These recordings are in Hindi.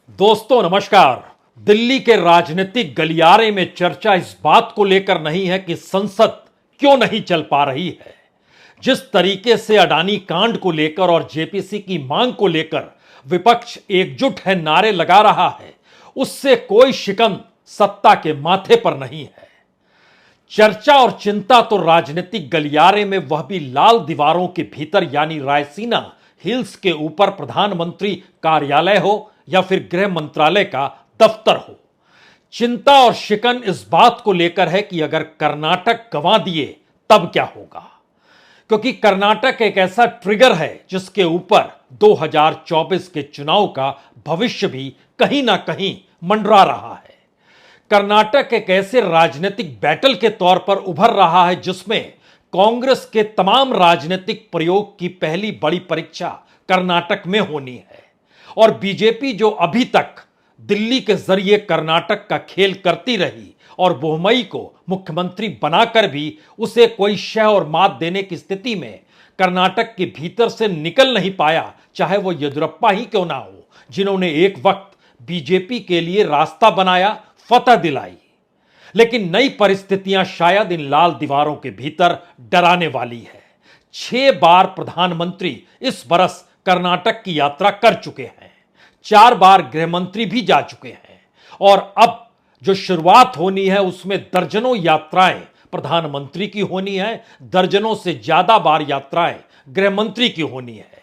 दोस्तों नमस्कार। दिल्ली के राजनीतिक गलियारे में चर्चा इस बात को लेकर नहीं है कि संसद क्यों नहीं चल पा रही है। जिस तरीके से अडानी कांड को लेकर और जेपीसी की मांग को लेकर विपक्ष एकजुट है, नारे लगा रहा है, उससे कोई शिकन सत्ता के माथे पर नहीं है। चर्चा और चिंता तो राजनीतिक गलियारे में, वह भी लाल दीवारों के भीतर, यानी रायसीना हिल्स के ऊपर प्रधानमंत्री कार्यालय हो या फिर गृह मंत्रालय का दफ्तर हो। चिंता और शिकन इस बात को लेकर है कि अगर कर्नाटक गंवा दिए तब क्या होगा, क्योंकि कर्नाटक एक ऐसा ट्रिगर है जिसके ऊपर 2024 के चुनाव का भविष्य भी कहीं ना कहीं मंडरा रहा है। कर्नाटक एक ऐसे राजनीतिक बैटल के तौर पर उभर रहा है जिसमें कांग्रेस के तमाम राजनीतिक प्रयोग की पहली बड़ी परीक्षा कर्नाटक में होनी है। और बीजेपी जो अभी तक दिल्ली के जरिए कर्नाटक का खेल करती रही और बोम्मई को मुख्यमंत्री बनाकर भी उसे कोई शह और मात देने की स्थिति में कर्नाटक के भीतर से निकल नहीं पाया, चाहे वो येदियुरप्पा ही क्यों ना हो, जिन्होंने एक वक्त बीजेपी के लिए रास्ता बनाया, फतह दिलाई। लेकिन नई परिस्थितियां शायद इन लाल दीवारों के भीतर डराने वाली है। 6 बार प्रधानमंत्री इस बरस कर्नाटक की यात्रा कर चुके हैं, 4 बार गृह मंत्री भी जा चुके हैं, और अब जो शुरुआत होनी है उसमें दर्जनों यात्राएं प्रधानमंत्री की होनी है, दर्जनों से ज्यादा बार यात्राएं गृह मंत्री की होनी है।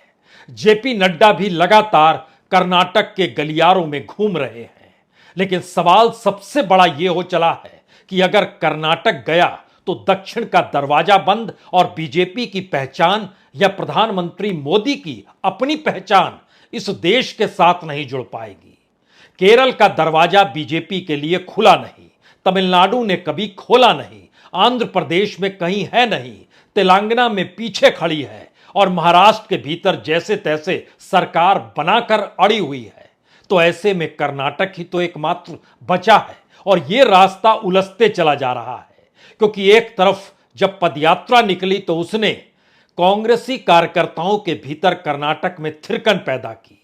जेपी नड्डा भी लगातार कर्नाटक के गलियारों में घूम रहे हैं। लेकिन सवाल सबसे बड़ा यह हो चला है कि अगर कर्नाटक गया तो दक्षिण का दरवाजा बंद और बीजेपी की पहचान या प्रधानमंत्री मोदी की अपनी पहचान इस देश के साथ नहीं जुड़ पाएगी। केरल का दरवाजा बीजेपी के लिए खुला नहीं, तमिलनाडु ने कभी खोला नहीं, आंध्र प्रदेश में कहीं है नहीं, तेलंगाना में पीछे खड़ी है, और महाराष्ट्र के भीतर जैसे तैसे सरकार बनाकर अड़ी हुई है। तो ऐसे में कर्नाटक ही तो एकमात्र बचा है, और यह रास्ता उलझते चला जा रहा है। क्योंकि एक तरफ जब पदयात्रा निकली तो उसने कांग्रेसी कार्यकर्ताओं के भीतर कर्नाटक में थिरकन पैदा की,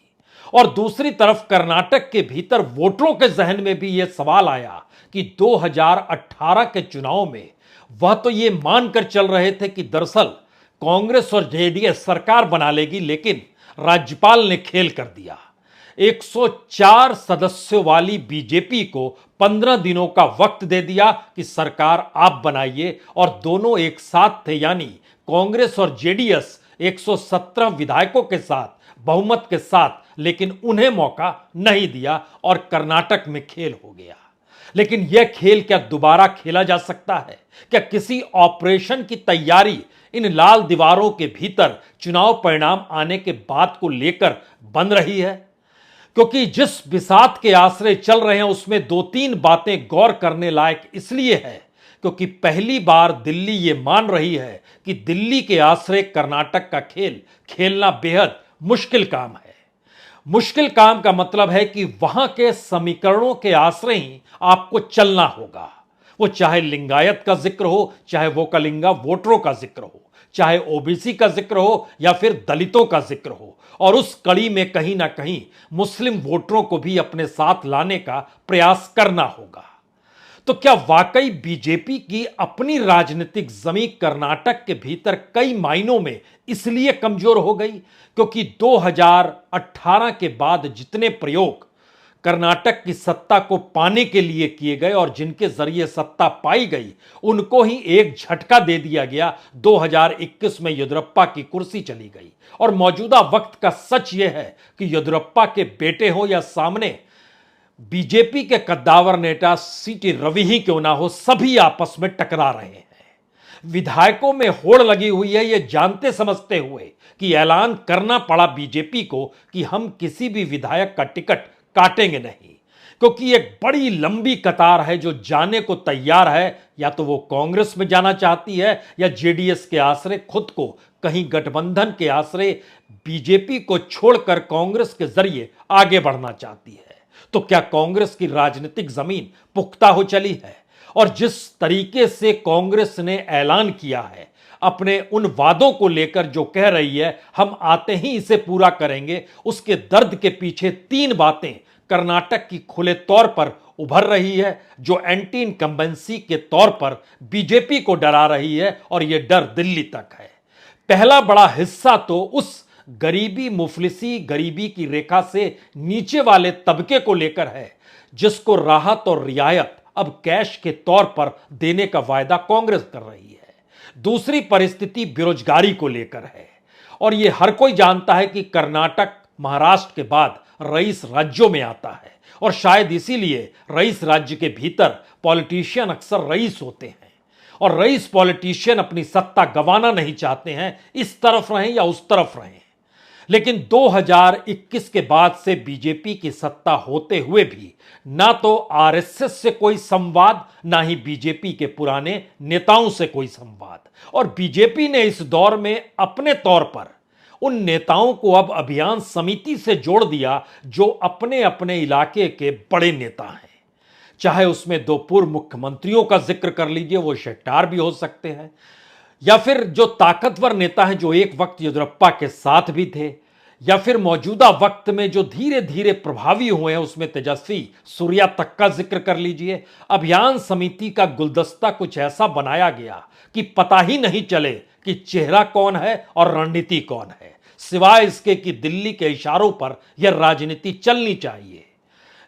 और दूसरी तरफ कर्नाटक के भीतर वोटरों के जहन में भी यह सवाल आया कि 2018 के चुनाव में वह तो ये मानकर चल रहे थे कि दरअसल कांग्रेस और जेडीएस सरकार बना लेगी, लेकिन राज्यपाल ने खेल कर दिया। 104 सदस्यों वाली बीजेपी को 15 दिनों का वक्त दे दिया कि सरकार आप बनाइए, और दोनों एक साथ थे, यानी कांग्रेस और जेडीएस 117 विधायकों के साथ, बहुमत के साथ, लेकिन उन्हें मौका नहीं दिया और कर्नाटक में खेल हो गया। लेकिन यह खेल क्या दोबारा खेला जा सकता है? क्या किसी ऑपरेशन की तैयारी इन लाल दीवारों के भीतर चुनाव परिणाम आने के बाद को लेकर बन रही है? क्योंकि जिस बिसात के आश्रय चल रहे हैं उसमें 2-3 बातें गौर करने लायक इसलिए है क्योंकि पहली बार दिल्ली ये मान रही है कि दिल्ली के आश्रय कर्नाटक का खेल खेलना बेहद मुश्किल काम है। मुश्किल काम का मतलब है कि वहां के समीकरणों के आश्रय ही आपको चलना होगा। वो चाहे लिंगायत का जिक्र हो, चाहे वोकलिंगा वोटरों का जिक्र हो, चाहे ओबीसी का जिक्र हो या फिर दलितों का जिक्र हो, और उस कड़ी में कहीं ना कहीं मुस्लिम वोटरों को भी अपने साथ लाने का प्रयास करना होगा। तो क्या वाकई बीजेपी की अपनी राजनीतिक जमीन कर्नाटक के भीतर कई मायनों में इसलिए कमजोर हो गई क्योंकि 2018 के बाद जितने प्रयोग कर्नाटक की सत्ता को पाने के लिए किए गए और जिनके जरिए सत्ता पाई गई, उनको ही एक झटका दे दिया गया। 2021 में येदियुरप्पा की कुर्सी चली गई, और मौजूदा वक्त का सच यह है कि येदियुरप्पा के बेटे हो या सामने बीजेपी के कद्दावर नेता सीटी रवि ही क्यों ना हो, सभी आपस में टकरा रहे हैं। विधायकों में होड़ लगी हुई है, यह जानते समझते हुए कि ऐलान करना पड़ा बीजेपी को कि हम किसी भी विधायक का टिकट काटेंगे नहीं, क्योंकि एक बड़ी लंबी कतार है जो जाने को तैयार है। या तो वो कांग्रेस में जाना चाहती है या जेडीएस के आश्रय खुद को कहीं गठबंधन के आश्रय बीजेपी को छोड़कर कांग्रेस के जरिए आगे बढ़ना चाहती है। तो क्या कांग्रेस की राजनीतिक जमीन पुख्ता हो चली है? और जिस तरीके से कांग्रेस ने ऐलान किया है अपने उन वादों को लेकर, जो कह रही है हम आते ही इसे पूरा करेंगे, उसके दर्द के पीछे 3 बातें कर्नाटक की खुले तौर पर उभर रही है, जो एंटी इनकम्बेंसी के तौर पर बीजेपी को डरा रही है, और यह डर दिल्ली तक है। पहला बड़ा हिस्सा तो उस गरीबी मुफलिसी, गरीबी की रेखा से नीचे वाले तबके को लेकर है, जिसको राहत और रियायत अब कैश के तौर पर देने का वायदा कांग्रेस कर रही है। दूसरी परिस्थिति बेरोजगारी को लेकर है, और यह हर कोई जानता है कि कर्नाटक महाराष्ट्र के बाद रईस राज्यों में आता है, और शायद इसीलिए रईस राज्य के भीतर पॉलिटिशियन अक्सर रईस होते हैं, और रईस पॉलिटिशियन अपनी सत्ता गंवाना नहीं चाहते हैं, इस तरफ रहें या उस तरफ रहें। लेकिन 2021 के बाद से बीजेपी की सत्ता होते हुए भी ना तो आरएसएस से कोई संवाद, ना ही बीजेपी के पुराने नेताओं से कोई संवाद, और बीजेपी ने इस दौर में अपने तौर पर उन नेताओं को अब अभियान समिति से जोड़ दिया जो अपने अपने इलाके के बड़े नेता हैं। चाहे उसमें दो पूर्व मुख्यमंत्रियों का जिक्र कर लीजिए, वो शेट्टार भी हो सकते हैं, या फिर जो ताकतवर नेता हैं जो एक वक्त येदियुरप्पा के साथ भी थे, या फिर मौजूदा वक्त में जो धीरे धीरे प्रभावी हुए हैं, उसमें तेजस्वी सूर्या तक का जिक्र कर लीजिए। अभियान समिति का गुलदस्ता कुछ ऐसा बनाया गया कि पता ही नहीं चले कि चेहरा कौन है और रणनीति कौन है, सिवाय इसके कि दिल्ली के इशारों पर यह राजनीति चलनी चाहिए।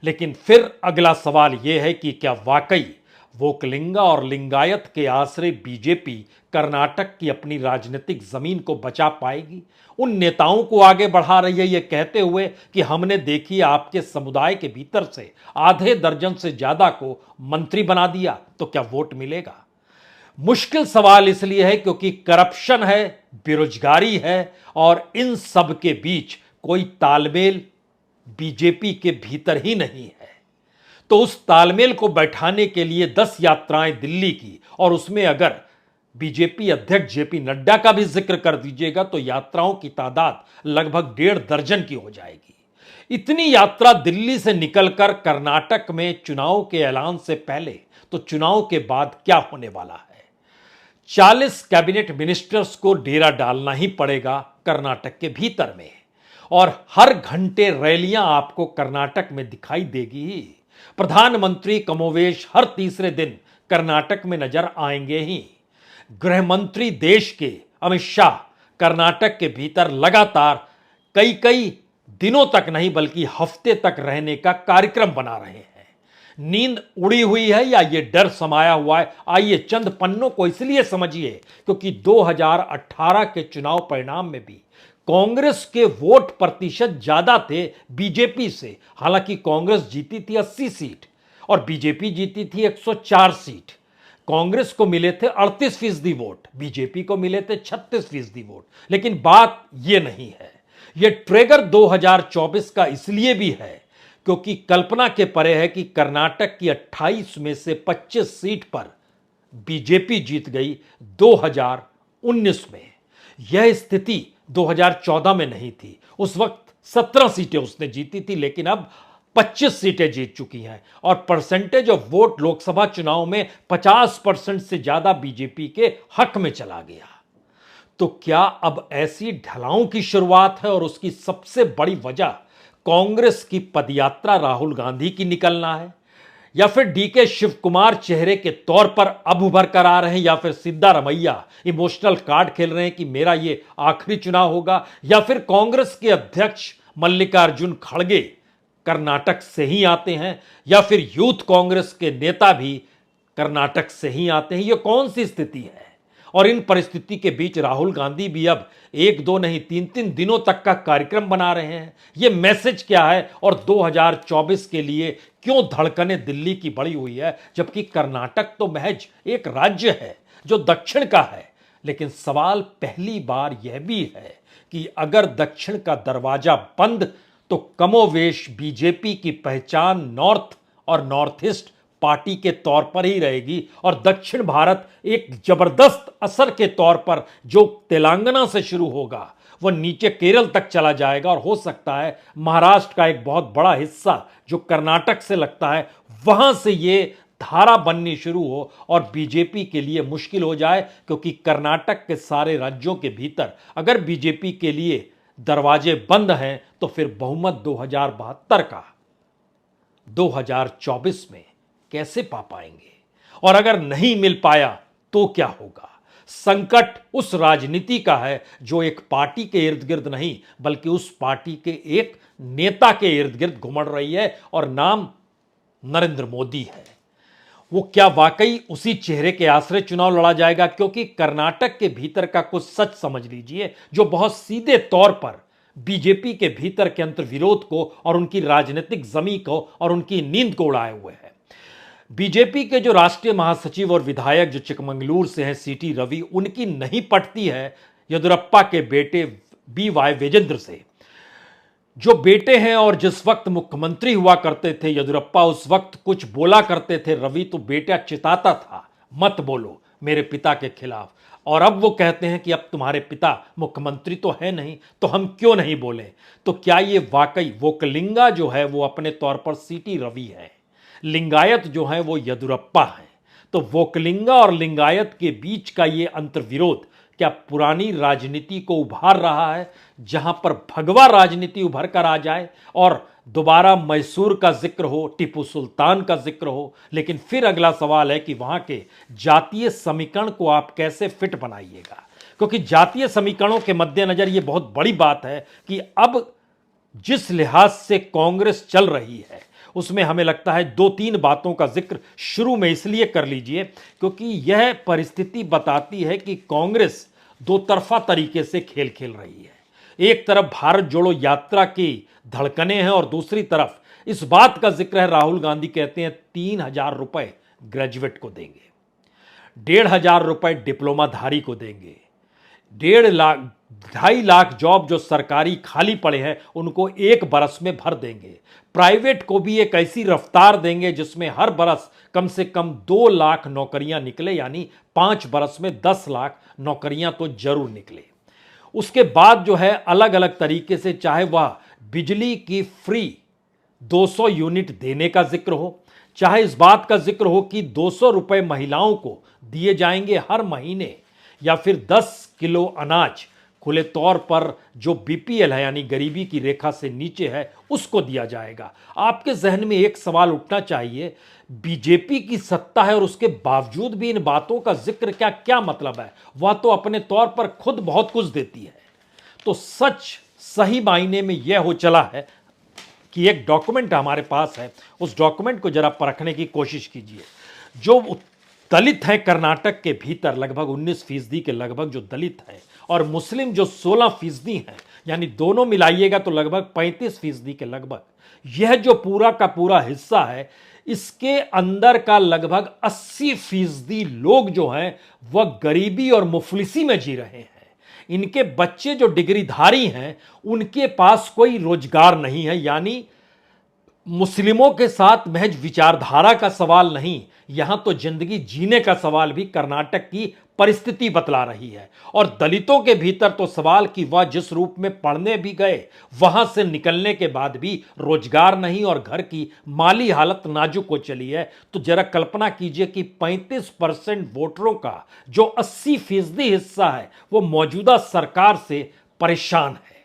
लेकिन फिर अगला सवाल यह है कि क्या वाकई वोकलिंगा और लिंगायत के आश्रय बीजेपी कर्नाटक की अपनी राजनीतिक जमीन को बचा पाएगी? उन नेताओं को आगे बढ़ा रही है ये कहते हुए कि हमने देखी आपके समुदाय के भीतर से आधे दर्जन से ज्यादा को मंत्री बना दिया, तो क्या वोट मिलेगा? मुश्किल सवाल इसलिए है क्योंकि करप्शन है, बेरोजगारी है, और इन सब के बीच कोई तालमेल बीजेपी के भीतर ही नहीं है। तो उस तालमेल को बैठाने के लिए 10 यात्राएं दिल्ली की, और उसमें अगर बीजेपी अध्यक्ष जेपी नड्डा का भी जिक्र कर दीजिएगा तो यात्राओं की तादाद लगभग 1.5 दर्जन की हो जाएगी। इतनी यात्रा दिल्ली से निकलकर कर्नाटक में चुनाव के ऐलान से पहले तो चुनाव के बाद क्या होने वाला है? 40 कैबिनेट मिनिस्टर्स को डेरा डालना ही पड़ेगा कर्नाटक के भीतर में, और हर घंटे रैलियां आपको कर्नाटक में दिखाई देगी ही। प्रधानमंत्री कमोवेश हर तीसरे दिन कर्नाटक में नजर आएंगे ही। गृह मंत्री देश के अमित शाह कर्नाटक के भीतर लगातार कई दिनों तक नहीं बल्कि हफ्ते तक रहने का कार्यक्रम बना रहे हैं। नींद उड़ी हुई है या ये डर समाया हुआ है? आइए चंद पन्नों को इसलिए समझिए क्योंकि 2018 के चुनाव परिणाम में भी कांग्रेस के वोट प्रतिशत ज्यादा थे बीजेपी से। हालांकि कांग्रेस जीती थी 80 सीट और बीजेपी जीती थी 104 सीट। कांग्रेस को मिले थे 38% वोट, बीजेपी को मिले थे 36% वोट। लेकिन बात यह नहीं है, यह ट्रिगर 2024 का इसलिए भी है क्योंकि कल्पना के परे है कि कर्नाटक की 28 में से 25 सीट पर बीजेपी जीत गई 2019 में। यह स्थिति 2014 में नहीं थी। उस वक्त 17 सीटें उसने जीती थी, लेकिन अब 25 सीटें जीत चुकी हैं और परसेंटेज ऑफ वोट लोकसभा चुनाव में 50% से ज्यादा बीजेपी के हक में चला गया। तो क्या अब ऐसी ढलाओं की शुरुआत है और उसकी सबसे बड़ी वजह कांग्रेस की पदयात्रा राहुल गांधी की निकलना है, या फिर डीके शिव कुमार चेहरे के तौर पर अब उभर कर आ रहे हैं, या फिर सिद्धारमैया इमोशनल कार्ड खेल रहे हैं कि मेरा ये आखिरी चुनाव होगा, या फिर कांग्रेस के अध्यक्ष मल्लिकार्जुन खड़गे कर्नाटक से ही आते हैं, या फिर यूथ कांग्रेस के नेता भी कर्नाटक से ही आते हैं? ये कौन सी स्थिति है? और इन परिस्थिति के बीच राहुल गांधी भी अब 1-2 नहीं 3-3 दिनों तक का कार्यक्रम बना रहे हैं। ये मैसेज क्या है और 2024 के लिए क्यों धड़कनें दिल्ली की बढ़ी हुई है, जबकि कर्नाटक तो महज एक राज्य है जो दक्षिण का है। लेकिन सवाल पहली बार यह भी है कि अगर दक्षिण का दरवाजा बंद तो कमोवेश बीजेपी की पहचान नॉर्थ और नॉर्थ ईस्ट पार्टी के तौर पर ही रहेगी, और दक्षिण भारत एक जबरदस्त असर के तौर पर जो तेलंगाना से शुरू होगा वह नीचे केरल तक चला जाएगा, और हो सकता है महाराष्ट्र का एक बहुत बड़ा हिस्सा जो कर्नाटक से लगता है वहां से ये धारा बननी शुरू हो और बीजेपी के लिए मुश्किल हो जाए, क्योंकि कर्नाटक के सारे राज्यों के भीतर अगर बीजेपी के लिए दरवाजे बंद हैं तो फिर बहुमत 2072 का 2024 में कैसे पा पाएंगे? और अगर नहीं मिल पाया तो क्या होगा? संकट उस राजनीति का है जो एक पार्टी के इर्द गिर्द नहीं बल्कि उस पार्टी के एक नेता के इर्द गिर्द घुमड़ रही है और नाम नरेंद्र मोदी है। वो क्या वाकई उसी चेहरे के आश्रय चुनाव लड़ा जाएगा? क्योंकि कर्नाटक के भीतर का कुछ सच समझ लीजिए जो बहुत सीधे तौर पर बीजेपी के भीतर के अंतर्विरोध को और उनकी राजनीतिक जमी को और उनकी नींद को उड़ाए हुए है। बीजेपी के जो राष्ट्रीय महासचिव और विधायक जो चिकमंगलूर से हैं, सीटी रवि, उनकी नहीं पटती है येदियुरप्पा के बेटे BY विजेंद्र से। जो बेटे हैं और जिस वक्त मुख्यमंत्री हुआ करते थे येदियुरप्पा, उस वक्त कुछ बोला करते थे रवि तो बेटा चिताता था, मत बोलो मेरे पिता के खिलाफ। और अब वो कहते हैं कि अब तुम्हारे पिता मुख्यमंत्री तो है नहीं तो हम क्यों नहीं बोलें। तो क्या ये वाकई वोकलिंगा जो है वो अपने तौर पर सीटी रवि है, लिंगायत जो है वो येदियुरप्पा है? तो वोकलिंगा और लिंगायत के बीच का ये अंतर्विरोध क्या पुरानी राजनीति को उभार रहा है, जहां पर भगवा राजनीति उभर कर आ जाए और दोबारा मैसूर का जिक्र हो, टीपू सुल्तान का जिक्र हो? लेकिन फिर अगला सवाल है कि वहां के जातीय समीकरण को आप कैसे फिट बनाइएगा? क्योंकि जातीय समीकरणों के मद्देनजर यह बहुत बड़ी बात है कि अब जिस लिहाज से कांग्रेस चल रही है उसमें हमें लगता है 2-3 बातों का जिक्र शुरू में इसलिए कर लीजिए क्योंकि यह परिस्थिति बताती है कि कांग्रेस दो तरफा तरीके से खेल खेल रही है। एक तरफ भारत जोड़ो यात्रा की धड़कनें हैं और दूसरी तरफ इस बात का जिक्र है, राहुल गांधी कहते हैं 3,000 रुपए ग्रेजुएट को देंगे, 1,500 रुपए डिप्लोमाधारी को देंगे, 2.5 लाख जॉब जो सरकारी खाली पड़े हैं उनको 1 बरस में भर देंगे, प्राइवेट को भी एक ऐसी रफ्तार देंगे जिसमें हर बरस कम से कम 2 लाख नौकरियां निकले, यानी 5 बरस में 10 लाख नौकरियां तो जरूर निकले। उसके बाद जो है अलग अलग तरीके से, चाहे वह बिजली की फ्री 200 यूनिट देने का जिक्र हो, चाहे इस बात का जिक्र हो कि 200 रुपए महिलाओं को दिए जाएंगे हर महीने, या फिर 10 किलो अनाज खुले तौर पर जो बीपीएल है यानी गरीबी की रेखा से नीचे है उसको दिया जाएगा। आपके जहन में एक सवाल उठना चाहिए, बीजेपी की सत्ता है और उसके बावजूद भी इन बातों का जिक्र क्या मतलब है? वह तो अपने तौर पर खुद बहुत कुछ देती है। तो सच सही मायने में यह हो चला है कि एक डॉक्यूमेंट हमारे पास है, उस डॉक्यूमेंट को जरा परखने की कोशिश कीजिए। जो दलित हैं कर्नाटक के भीतर लगभग 19% के लगभग जो दलित हैं और मुस्लिम जो 16% हैं, यानी दोनों मिलाइएगा तो लगभग 35% के लगभग, यह जो पूरा का पूरा हिस्सा है इसके अंदर का लगभग 80% लोग जो हैं वह गरीबी और मुफलिसी में जी रहे हैं। इनके बच्चे जो डिग्रीधारी हैं उनके पास कोई रोजगार नहीं है, यानी मुस्लिमों के साथ महज विचारधारा का सवाल नहीं, यहां तो जिंदगी जीने का सवाल भी कर्नाटक की परिस्थिति बतला रही है। और दलितों के भीतर तो सवाल कि वह जिस रूप में पढ़ने भी गए वहां से निकलने के बाद भी रोजगार नहीं और घर की माली हालत नाजुक हो चली है। तो जरा कल्पना कीजिए कि 35% वोटरों का जो 80% हिस्सा है वो मौजूदा सरकार से परेशान है,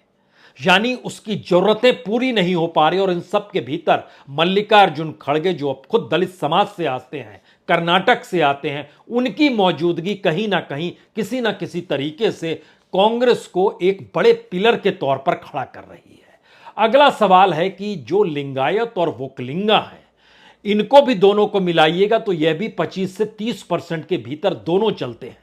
यानी उसकी जरूरतें पूरी नहीं हो पा रही। और इन सब के भीतर मल्लिकार्जुन खड़गे जो अब खुद दलित समाज से आते हैं, कर्नाटक से आते हैं, उनकी मौजूदगी कहीं ना कहीं किसी ना किसी तरीके से कांग्रेस को एक बड़े पिलर के तौर पर खड़ा कर रही है। अगला सवाल है कि जो लिंगायत और वोकलिंगा है इनको भी दोनों को मिलाइएगा तो यह भी 25 से 30% के भीतर दोनों चलते हैं।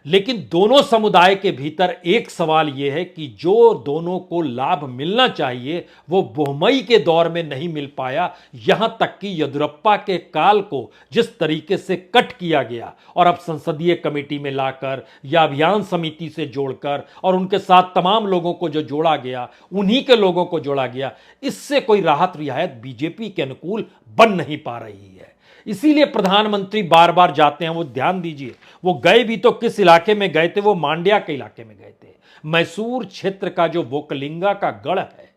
लेकिन दोनों समुदाय के भीतर एक सवाल यह है कि जो दोनों को लाभ मिलना चाहिए वो बहुमई के दौर में नहीं मिल पाया। यहां तक कि येदियुरप्पा के काल को जिस तरीके से कट किया गया और अब संसदीय कमेटी में लाकर या अभियान समिति से जोड़कर और उनके साथ तमाम लोगों को जो जोड़ा गया, उन्हीं के लोगों को जोड़ा गया, इससे कोई राहत रियायत बीजेपी के अनुकूल बन नहीं पा रही है। इसीलिए प्रधानमंत्री बार बार जाते हैं। वो ध्यान दीजिए, वो गए भी तो किस इलाके में गए थे? वो मांड्या के इलाके में गए थे। मैसूर क्षेत्र का जो वोकलिंगा का गढ़ है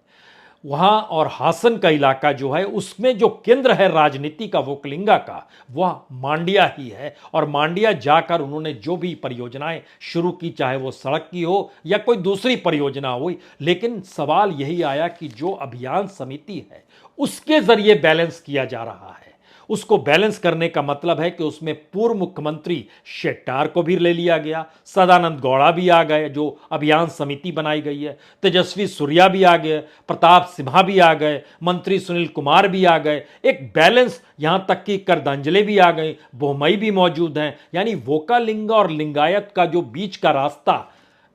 वहां और हासन का इलाका जो है उसमें जो केंद्र है राजनीति का वोकलिंगा का, वह मांड्या ही है। और मांड्या जाकर उन्होंने जो भी परियोजनाएं शुरू की, चाहे वो सड़क की हो या कोई दूसरी परियोजना हुई, लेकिन सवाल यही आया कि जो अभियान समिति है उसके जरिए बैलेंस किया जा रहा है। उसको बैलेंस करने का मतलब है कि उसमें पूर्व मुख्यमंत्री शेट्टार को भी ले लिया गया, सदानंद गौड़ा भी आ गए जो अभियान समिति बनाई गई है, तेजस्वी सूर्या भी आ गए, प्रताप सिम्हा भी आ गए, मंत्री सुनील कुमार भी आ गए, एक बैलेंस, यहां तक कि करदंजले भी आ गए, बोहमई भी मौजूद हैं। यानी वोकालिंगा और लिंगायत का जो बीच का रास्ता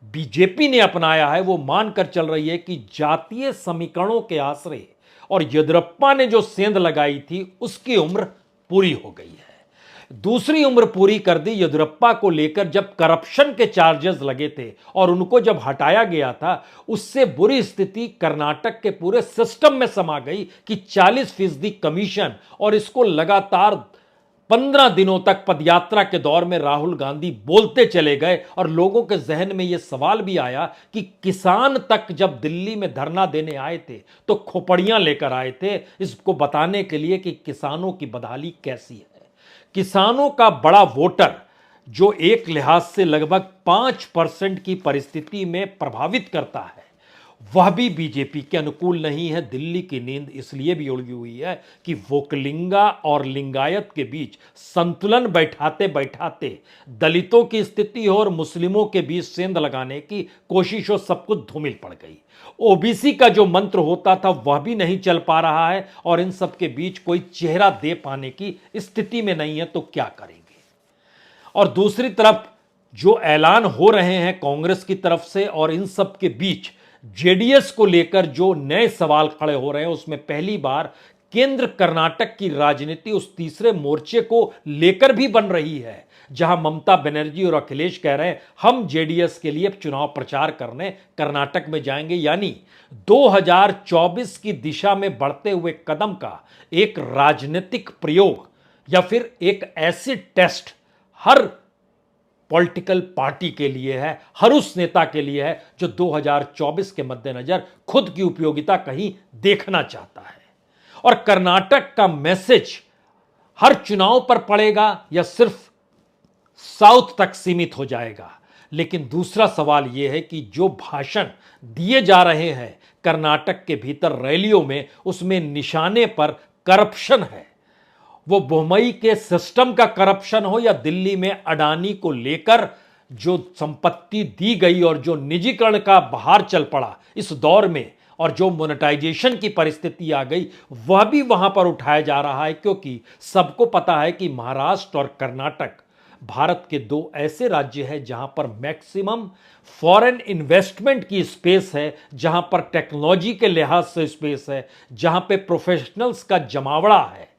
बीजेपी ने अपनाया है वो मानकर चल रही है कि जातीय समीकरणों के आश्रय और येदियुरप्पा ने जो सेंध लगाई थी उसकी उम्र पूरी हो गई है। दूसरी उम्र पूरी कर दी येदियुरप्पा को लेकर, जब करप्शन के चार्जेस लगे थे और उनको जब हटाया गया था, उससे बुरी स्थिति कर्नाटक के पूरे सिस्टम में समा गई कि 40% कमीशन, और इसको लगातार 15 दिनों तक पदयात्रा के दौर में राहुल गांधी बोलते चले गए। और लोगों के जहन में यह सवाल भी आया कि किसान तक जब दिल्ली में धरना देने आए थे तो खोपड़ियां लेकर आए थे, इसको बताने के लिए कि किसानों की बदहाली कैसी है। किसानों का बड़ा वोटर जो एक लिहाज से लगभग 5% की परिस्थिति में प्रभावित करता है, वह भी बीजेपी के अनुकूल नहीं है। दिल्ली की नींद इसलिए भी उड़ी हुई है कि वोकलिंगा और लिंगायत के बीच संतुलन बैठाते बैठाते दलितों की स्थिति हो और मुस्लिमों के बीच सेंध लगाने की कोशिश हो, सब कुछ धूमिल पड़ गई। ओबीसी का जो मंत्र होता था वह भी नहीं चल पा रहा है और इन सब के बीच कोई चेहरा दे पाने की स्थिति में नहीं है, तो क्या करेंगे। और दूसरी तरफ जो ऐलान हो रहे हैं कांग्रेस की तरफ से और इन सब के बीच जेडीएस को लेकर जो नए सवाल खड़े हो रहे हैं, उसमें पहली बार केंद्र कर्नाटक की राजनीति उस तीसरे मोर्चे को लेकर भी बन रही है, जहां ममता बनर्जी और अखिलेश कह रहे हैं हम जेडीएस के लिए चुनाव प्रचार करने कर्नाटक में जाएंगे। यानी 2024 की दिशा में बढ़ते हुए कदम का एक राजनीतिक प्रयोग या फिर एक ऐसी टेस्ट हर पॉलिटिकल पार्टी के लिए है, हर उस नेता के लिए है जो 2024 के मद्देनजर खुद की उपयोगिता कहीं देखना चाहता है। और कर्नाटक का मैसेज हर चुनाव पर पड़ेगा या सिर्फ साउथ तक सीमित हो जाएगा। लेकिन दूसरा सवाल यह है कि जो भाषण दिए जा रहे हैं कर्नाटक के भीतर रैलियों में, उसमें निशाने पर करप्शन है। वो बोहमई के सिस्टम का करप्शन हो या दिल्ली में अडानी को लेकर जो संपत्ति दी गई और जो निजीकरण का बहार चल पड़ा इस दौर में, और जो मोनेटाइजेशन की परिस्थिति आ गई, वह भी वहां पर उठाया जा रहा है। क्योंकि सबको पता है कि महाराष्ट्र और कर्नाटक भारत के दो ऐसे राज्य हैं जहां पर मैक्सिमम फॉरेन इन्वेस्टमेंट की स्पेस है, जहां पर टेक्नोलॉजी के लिहाज से स्पेस है, जहां पे प्रोफेशनल्स का जमावड़ा है।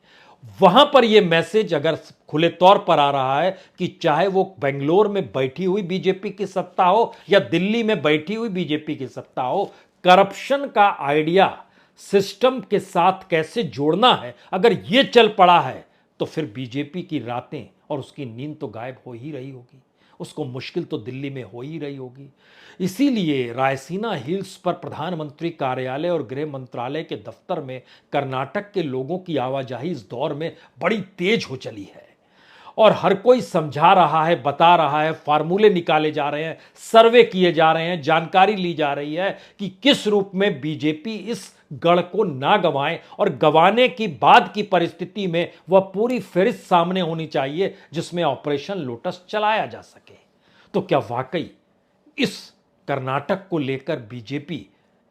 वहां पर यह मैसेज अगर खुले तौर पर आ रहा है कि चाहे वो बेंगलोर में बैठी हुई बीजेपी की सत्ता हो या दिल्ली में बैठी हुई बीजेपी की सत्ता हो, करप्शन का आइडिया सिस्टम के साथ कैसे जोड़ना है, अगर यह चल पड़ा है तो फिर बीजेपी की रातें और उसकी नींद तो गायब हो ही रही होगी, उसको मुश्किल तो दिल्ली में हो ही रही होगी। इसीलिए रायसीना हिल्स पर प्रधानमंत्री कार्यालय और गृह मंत्रालय के दफ्तर में कर्नाटक के लोगों की आवाजाही इस दौर में बड़ी तेज हो चली है और हर कोई समझा रहा है, बता रहा है, फार्मूले निकाले जा रहे हैं, सर्वे किए जा रहे हैं, जानकारी ली जा रही है कि किस रूप में बीजेपी इस गढ़ को ना गंवाए और गंवाने की बाद की परिस्थिति में वह पूरी फेरिस्त सामने होनी चाहिए जिसमें ऑपरेशन लोटस चलाया जा सके। तो क्या वाकई इस कर्नाटक को लेकर बीजेपी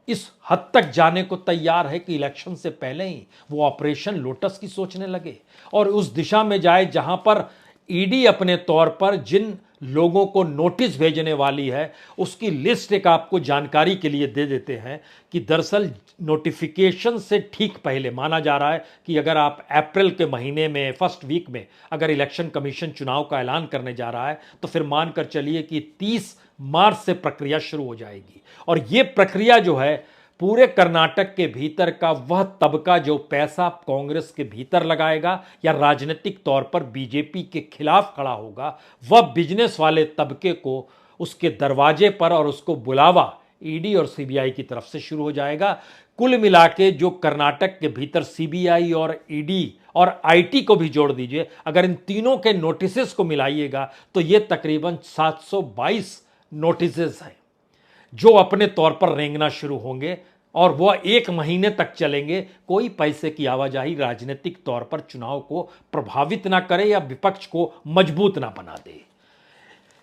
इस हद तक जाने को तैयार है कि इलेक्शन से पहले ही वो ऑपरेशन लोटस की सोचने लगे और उस दिशा में जाए जहां पर ईडी अपने तौर पर जिन लोगों को नोटिस भेजने वाली है उसकी लिस्ट एक आपको जानकारी के लिए दे देते हैं कि दरअसल नोटिफिकेशन से ठीक पहले माना जा रहा है कि अगर आप अप्रैल के महीने में फर्स्ट वीक में अगर इलेक्शन कमीशन चुनाव का ऐलान करने जा रहा है तो फिर मानकर चलिए कि 30 मार्च से प्रक्रिया शुरू हो जाएगी। और ये प्रक्रिया जो है पूरे कर्नाटक के भीतर का वह तबका जो पैसा कांग्रेस के भीतर लगाएगा या राजनीतिक तौर पर बीजेपी के खिलाफ खड़ा होगा, वह बिजनेस वाले तबके को उसके दरवाजे पर और उसको बुलावा ईडी और सीबीआई की तरफ से शुरू हो जाएगा। कुल मिला के जो कर्नाटक के भीतर सीबीआई और ईडी और आईटी को भी जोड़ दीजिए, अगर इन तीनों के नोटिसेस को मिलाइएगा तो ये तकरीबन 722 नोटिसेस हैं जो अपने तौर पर रेंगना शुरू होंगे और वह 1 महीने तक चलेंगे। कोई पैसे की आवाजाही राजनीतिक तौर पर चुनाव को प्रभावित ना करे या विपक्ष को मजबूत ना बना दे।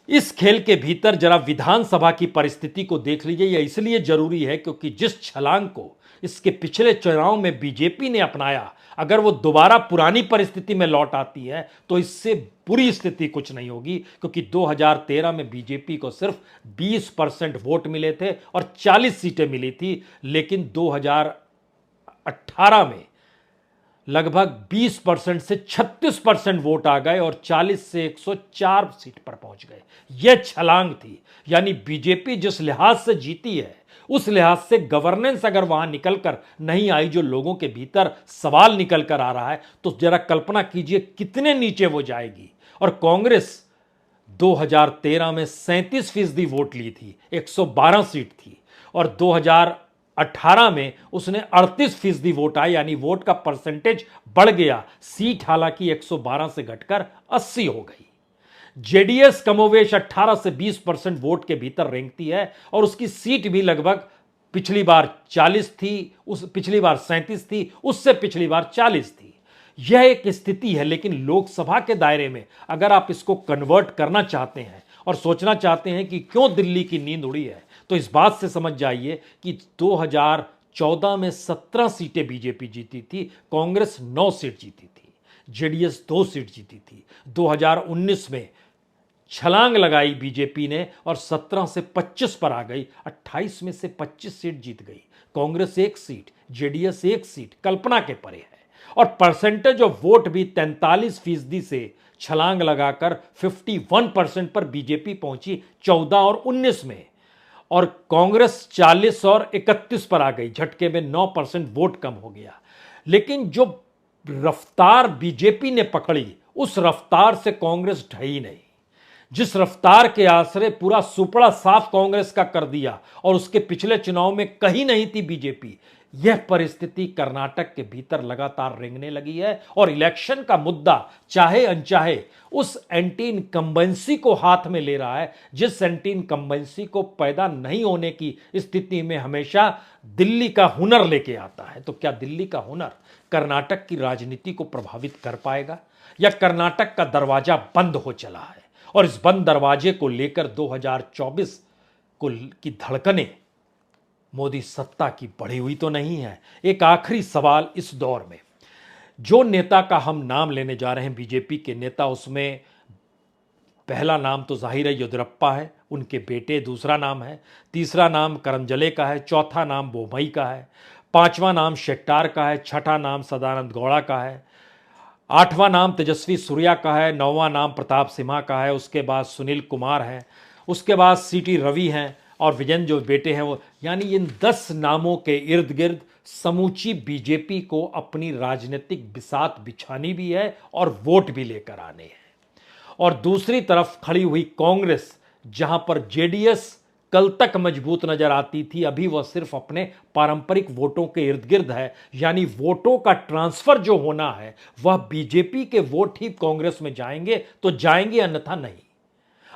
इस खेल के भीतर जरा विधानसभा की परिस्थिति को देख लीजिए। यह इसलिए जरूरी है क्योंकि जिस छलांग को इसके पिछले चुनाव में बीजेपी ने अपनाया, अगर वो दोबारा पुरानी परिस्थिति में लौट आती है तो इससे बुरी स्थिति कुछ नहीं होगी, क्योंकि 2013 में बीजेपी को सिर्फ 20% वोट मिले थे और 40 सीटें मिली थी, लेकिन 2018 में लगभग 20% से 36% वोट आ गए और 40 से 104 सीट पर पहुंच गए। यह छलांग थी, यानी बीजेपी जिस लिहाज से जीती है उस लिहाज से गवर्नेंस अगर वहां निकलकर नहीं आई, जो लोगों के भीतर सवाल निकल कर आ रहा है, तो जरा कल्पना कीजिए कितने नीचे वो जाएगी। और कांग्रेस 2013 में 37% वोट ली थी, 112 सीट थी, और 2018 में उसने 38% वोट आए, यानी वोट का परसेंटेज बढ़ गया। सीट हालांकि 112 से घटकर 80 हो गई। जेडीएस कमोवेश 18 से 20% वोट के भीतर रेंगती है और उसकी सीट भी लगभग पिछली बार 40 थी, पिछली बार 37 थी, उससे पिछली बार 40 थी। यह एक स्थिति है, लेकिन लोकसभा के दायरे में अगर आप इसको कन्वर्ट करना चाहते हैं और सोचना चाहते हैं कि क्यों दिल्ली की नींद उड़ी है, तो इस बात से समझ जाइए कि 2014 में 17 सीटें बीजेपी जीती थी, कांग्रेस 9 सीट जीती थी, जेडीएस 2 सीट जीती थी। 2019 में छलांग लगाई बीजेपी ने और 17 से 25 पर आ गई, 28 में से 25 सीट जीत गई। कांग्रेस 1 सीट, जेडीएस 1 सीट कल्पना के परे है। और परसेंटेज ऑफ वोट भी 43% से छलांग लगाकर 51% पर बीजेपी पहुंची 14 और 19 में, और कांग्रेस 40 और 31 पर आ गई। झटके में 9% वोट कम हो गया। लेकिन जो रफ्तार बीजेपी ने पकड़ी, उस रफ्तार से कांग्रेस ढही नहीं। जिस रफ्तार के आसरे पूरा सुपड़ा साफ कांग्रेस का कर दिया और उसके पिछले चुनाव में कहीं नहीं थी बीजेपी, यह परिस्थिति कर्नाटक के भीतर लगातार रेंगने लगी है। और इलेक्शन का मुद्दा चाहे अनचाहे उस एंटी इनकम्बेंसी को हाथ में ले रहा है, जिस एंटी इनकम्बेंसी को पैदा नहीं होने की स्थिति में हमेशा दिल्ली का हुनर लेके आता है। तो क्या दिल्ली का हुनर कर्नाटक की राजनीति को प्रभावित कर पाएगा, या कर्नाटक का दरवाजा बंद हो चला है और इस बंद दरवाजे को लेकर 2024 की धड़कनें मोदी सत्ता की बढ़ी हुई तो नहीं है? एक आखिरी सवाल इस दौर में, जो नेता का हम नाम लेने जा रहे हैं बीजेपी के नेता, उसमें पहला नाम तो जाहिर है येदियुरप्पा है, उनके बेटे दूसरा नाम है, तीसरा नाम करंजले का है, चौथा नाम बोम्मई का है, पांचवा नाम शेट्टार का है, छठा नाम सदानंद गौड़ा का है, आठवां नाम तेजस्वी सूर्या का है, नौवां नाम प्रताप सिम्हा का है, उसके बाद सुनील कुमार है, उसके बाद सीटी रवि हैं और विजयन जो बेटे हैं वो। यानी इन 10 नामों के इर्द गिर्द समूची बीजेपी को अपनी राजनीतिक बिसात बिछानी भी है और वोट भी लेकर आने हैं। और दूसरी तरफ खड़ी हुई कांग्रेस, जहां पर जेडीएस कल तक मजबूत नजर आती थी, अभी वह सिर्फ अपने पारंपरिक वोटों के इर्द गिर्द है। यानी वोटों का ट्रांसफर जो होना है वह बीजेपी के वोट ही कांग्रेस में जाएंगे तो जाएंगे, अन्यथा नहीं।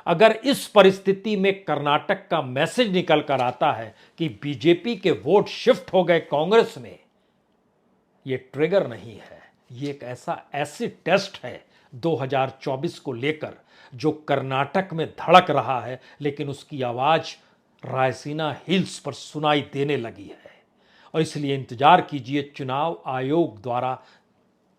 अगर इस परिस्थिति में कर्नाटक का मैसेज निकल कर आता है कि बीजेपी के वोट शिफ्ट हो गए कांग्रेस में, यह ट्रिगर नहीं है, यह एक ऐसा एसिड टेस्ट है 2024 को लेकर, जो कर्नाटक में धड़क रहा है, लेकिन उसकी आवाज रायसीना हिल्स पर सुनाई देने लगी है। और इसलिए इंतजार कीजिए चुनाव आयोग द्वारा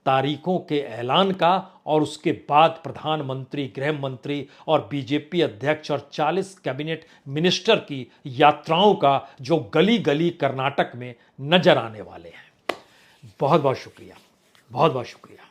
तारीखों के ऐलान का, और उसके बाद प्रधानमंत्री, गृह मंत्री और बीजेपी अध्यक्ष और 40 कैबिनेट मिनिस्टर की यात्राओं का, जो गली गली कर्नाटक में नजर आने वाले हैं। बहुत बहुत शुक्रिया, बहुत बहुत शुक्रिया।